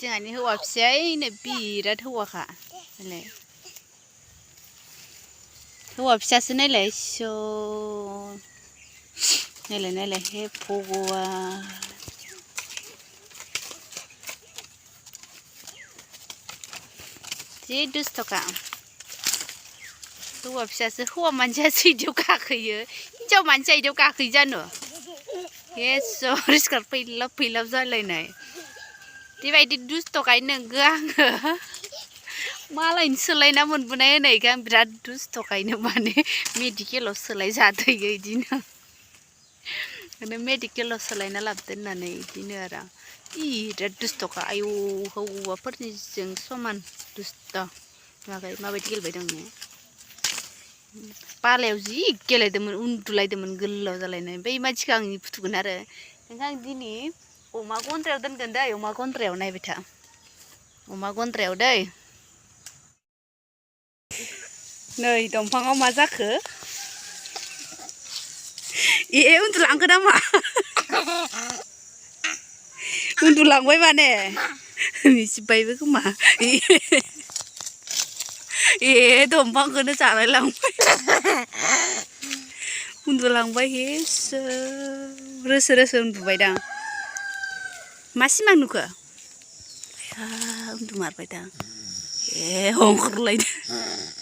जोंहानि हौवा फिसायनो बिराद हौवाखा नालाय हौवा फिसासो नायलाय नायलाय हे भगवान जि दुस्थ'खा हौवा फिसासो हौवा मानसियासो इदियाव गाखोयो हिनजाव मानसिया इदियाव गाखोयो जानो एस' रिस्कार्ट फैलाब जालायनाय बेबायदि दुस्थ'खाय नोंगो आङो मालायनि सोलायना मोनबोनाय होनायखाय आं बिराद दुस्थ'खायनो माने मेडिकेलाव सोलाय जादोयो इदिनो मेडिकेलाव सोलायना लाबोदो होननानै इदिनो आरो बिराद दुस्थ'खा आयौ हौवाफोरनिजों समान दुस्थ' माबायदि गेलेबाय दं ने बालायाव जि गेलेदोंमोन उन्दुलायदोंमोन गोलाव जालायनाय ओमफ्राय मानसिखौ आं फुथुगोन आरो नोंहा आं दिनै अमा गन्द्रायाव दोनगोन दै अमा गन्द्रायाव नायबाय था अमा गन्द्रायाव दै नै दंफाङाव मा जाखो उन्दुलांखो नामा उन्दुलांबाय माने मिसिबायबो खोमा दंफांखौनो जालाय लांबाय उन्दुलांबाय हेसो रोसो उन्दुबायदां मा सिमां नुखो उन्दुमारबायदां हंख्रलायदों